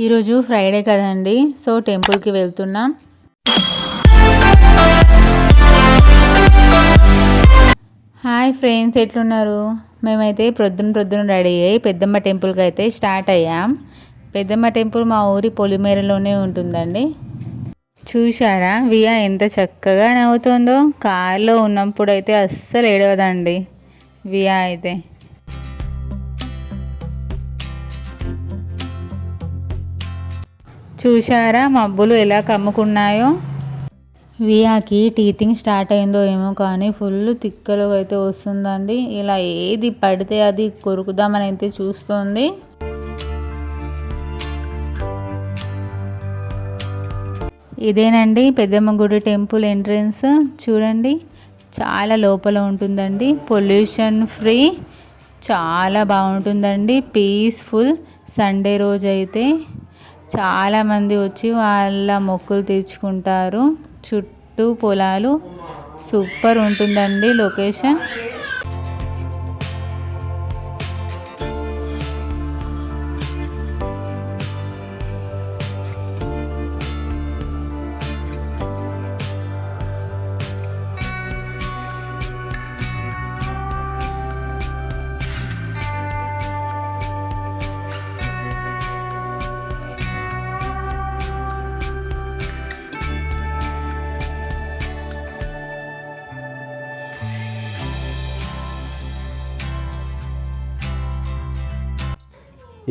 ఈరోజు ఫ్రైడే కదండి, సో టెంపుల్కి వెళ్తున్నాం. హాయ్ ఫ్రెండ్స్, ఎట్లున్నారు? మేమైతే ప్రొద్దున రెడీ అయ్యి పెద్దమ్మ టెంపుల్కి అయితే స్టార్ట్ అయ్యాం. పెద్దమ్మ టెంపుల్ మా ఊరి పొలిమేరలోనే ఉంటుందండి. చూశారా వియా ఎంత చక్కగా నవ్వుతుందో. కార్లో ఉన్నప్పుడు అయితే అస్సలు ఏడవదండి వియా అయితే. చూశారా మబ్బులు ఎలా కమ్ముకున్నాయో. వియాకి టీతింగ్ స్టార్ట్ అయిందో ఏమో కానీ ఫుల్ తిక్కలు అయితే వస్తుందండి. ఇలా ఏది పడితే అది కొరుకుదామని అయితే చూస్తుంది. ఇదేనండి పెద్దమ్మ గుడి టెంపుల్ ఎంట్రన్స్. చూడండి చాలా లోపల ఉంటుందండి. పొల్యూషన్ ఫ్రీ, చాలా బాగుంటుందండి. పీస్ఫుల్. సండే రోజు అయితే చాలామంది వచ్చి వాళ్ళ మొక్కులు తీర్చుకుంటారు. చుట్టూ పొలాలు, సూపర్ ఉంటుందండి లొకేషన్.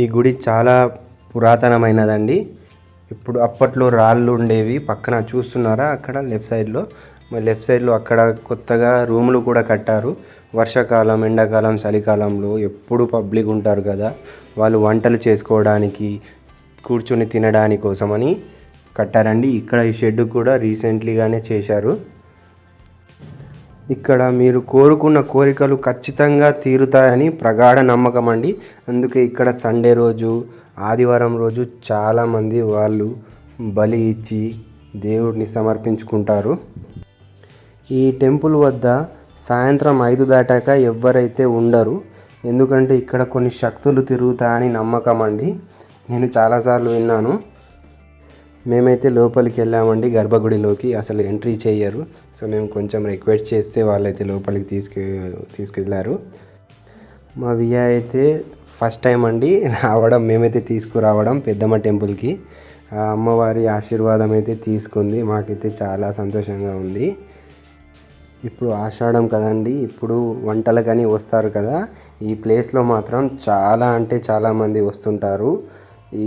ఈ గుడి చాలా పురాతనమైనదండి. ఇప్పుడు అప్పట్లో రాళ్ళు ఉండేవి. పక్కన చూస్తున్నారా అక్కడ లెఫ్ట్ సైడ్లో అక్కడ కొత్తగా రూములు కూడా కట్టారు. వర్షాకాలం, ఎండాకాలం, చలికాలంలో ఎప్పుడు పబ్లిక్ ఉంటారు కదా, వాళ్ళు వంటలు చేసుకోవడానికి, కూర్చొని తినడానికి కోసమని కట్టారండి. ఇక్కడ ఈ షెడ్ కూడా రీసెంట్లీగానే చేశారు. ఇక్కడ మీరు కోరుకున్న కోరికలు ఖచ్చితంగా తీరుతాయని ప్రగాఢ నమ్మకం అండి. అందుకే ఇక్కడ సండే రోజు, ఆదివారం రోజు చాలామంది వాళ్ళు బలి ఇచ్చి దేవుడిని సమర్పించుకుంటారు. ఈ టెంపుల్ వద్ద సాయంత్రం 5 దాటాక ఎవరైతే ఉండరు. ఎందుకంటే ఇక్కడ కొన్ని శక్తులు తిరుగుతాయని నమ్మకం అండి. నేను చాలాసార్లు విన్నాను. మేమైతే లోపలికి వెళ్ళామండి. గర్భగుడిలోకి అసలు ఎంట్రీ చేయరు. సో మేము కొంచెం రిక్వెస్ట్ చేస్తే వాళ్ళైతే లోపలికి తీసుకెళ్ళారు. మా వియా అయితే ఫస్ట్ టైం అండి రావడం, మేమైతే తీసుకురావడం పెద్దమ్మ టెంపుల్కి. అమ్మవారి ఆశీర్వాదం అయితే తీసుకుంది. మాకైతే చాలా సంతోషంగా ఉంది. ఇప్పుడు ఆషాఢం కదండి, ఇప్పుడు వంటలకని వస్తారు కదా. ఈ ప్లేస్లో మాత్రం చాలా అంటే చాలామంది వస్తుంటారు. ఈ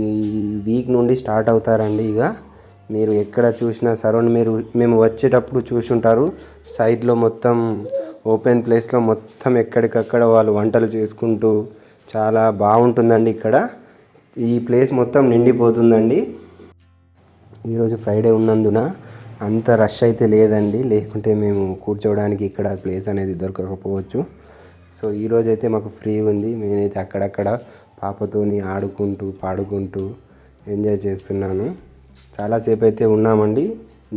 వీక్ నుండి స్టార్ట్ అవుతారండి. ఇక మీరు ఎక్కడ చూసినా సరౌండ్ మేము వచ్చేటప్పుడు చూసుంటారు. సైడ్లో మొత్తం ఓపెన్ ప్లేస్లో మొత్తం ఎక్కడికక్కడ వాళ్ళు వంటలు చేసుకుంటూ చాలా బాగుంటుందండి. ఇక్కడ ఈ ప్లేస్ మొత్తం నిండిపోతుందండి. ఈరోజు ఫ్రైడే ఉన్నందున అంత రష్ అయితే లేదండి. లేకుంటే మేము కూర్చోవడానికి ఇక్కడ ప్లేస్ అనేది దొరకకపోవచ్చు. సో ఈరోజైతే మాకు ఫ్రీ ఉంది. నేనైతే అక్కడక్కడ పాపతోని ఆడుకుంటూ పాడుకుంటూ ఎంజాయ్ చేస్తున్నాను. చాలాసేపు అయితే ఉన్నామండి.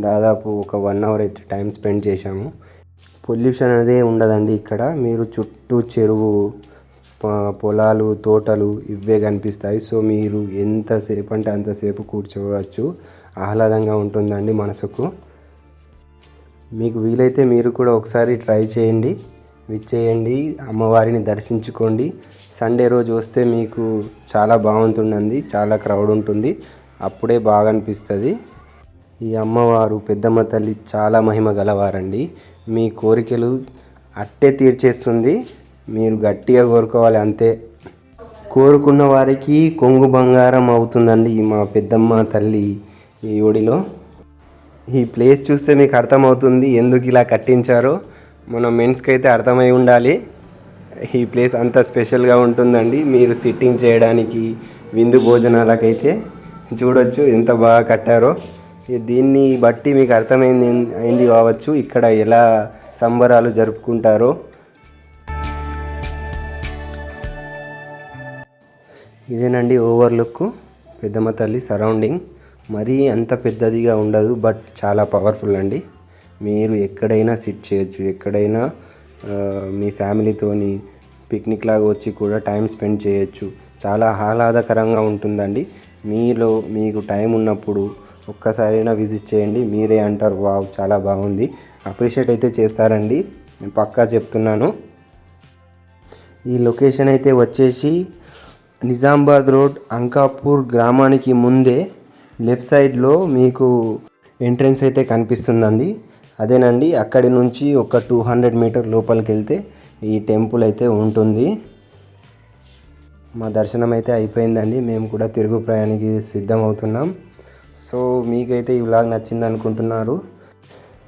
దాదాపు ఒక 1 అవర్ అయితే టైం స్పెండ్ చేశాము. పొల్యూషన్ అనేదే ఉండదండి ఇక్కడ. మీరు చుట్టూ చెరువు, పొలాలు, తోటలు ఇవే కనిపిస్తాయి. సో మీరు ఎంతసేపు అంటే అంతసేపు కూర్చోవచ్చు. ఆహ్లాదంగా ఉంటుందండి మనసుకు. మీకు వీలైతే మీరు కూడా ఒకసారి ట్రై చేయండి, విచ్చేయండి, అమ్మవారిని దర్శించుకోండి. సండే రోజు వస్తే మీకు చాలా బాగుంటుందండి. చాలా క్రౌడ్ ఉంటుంది. అప్పుడే బాగా అనిపిస్తుంది. ఈ అమ్మవారు పెద్దమ్మ తల్లి చాలా మహిమ గలవారండి. మీ కోరికలు అట్టే తీర్చేస్తుంది. మీరు గట్టిగా కోరుకోవాలి అంతే. కోరుకున్న వారికి కొంగు బంగారం అవుతుందండి మా పెద్దమ్మ తల్లి ఈ ఒడిలో. ఈ ప్లేస్ చూస్తే మీకు అర్థమవుతుంది ఎందుకు ఇలా కట్టించారో. మన మెన్స్కి అయితే అర్థమై ఉండాలి. ఈ ప్లేస్ అంత స్పెషల్గా ఉంటుందండి. మీరు సిట్టింగ్ చేయడానికి, విందు భోజనాలకైతే చూడొచ్చు ఎంత బాగా కట్టారో. దీన్ని బట్టి మీకు అయింది కావచ్చు ఇక్కడ ఎలా సంబరాలు జరుపుకుంటారో. ఇదేనండి ఓవర్లుక్ పెద్దమ్మ తల్లి సరౌండింగ్. మరీ అంత పెద్దదిగా ఉండదు, బట్ చాలా పవర్ఫుల్ అండి. మీరు ఎక్కడైనా సిట్ చేయొచ్చు. ఎక్కడైనా మీ ఫ్యామిలీతోని పిక్నిక్ లాగా వచ్చి కూడా టైం స్పెండ్ చేయొచ్చు. చాలా ఆహ్లాదకరంగా ఉంటుందండి. మీలో మీకు టైం ఉన్నప్పుడు ఒక్కసారైనా విజిట్ చేయండి. మీరే అంటారు వావ్ చాలా బాగుంది, అప్రిషియేట్ అయితే చేస్తారండి, నేను పక్కా చెప్తున్నాను. ఈ లొకేషన్ అయితే వచ్చేసి నిజామాబాద్ రోడ్ అంకాపూర్ గ్రామానికి ముందే లెఫ్ట్ సైడ్లో మీకు ఎంట్రన్స్ అయితే కనిపిస్తుందండి. అదేనండి, అక్కడి నుంచి ఒక 200 మీటర్ లోపలికి వెళ్తే ఈ టెంపుల్ అయితే ఉంటుంది. మా దర్శనం అయితే అయిపోయిందండి, మేము కూడా తిరుగు ప్రయాణానికి సిద్ధం అవుతున్నాం. సో మీకైతే ఈ వ్లాగ్ నచ్చింది అనుకుంటున్నారు.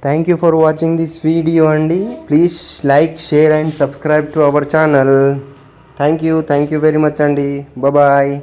Thank you for watching this video అండి. Please like, share and subscribe to our channel. Thank you very much అండి. బాయ్.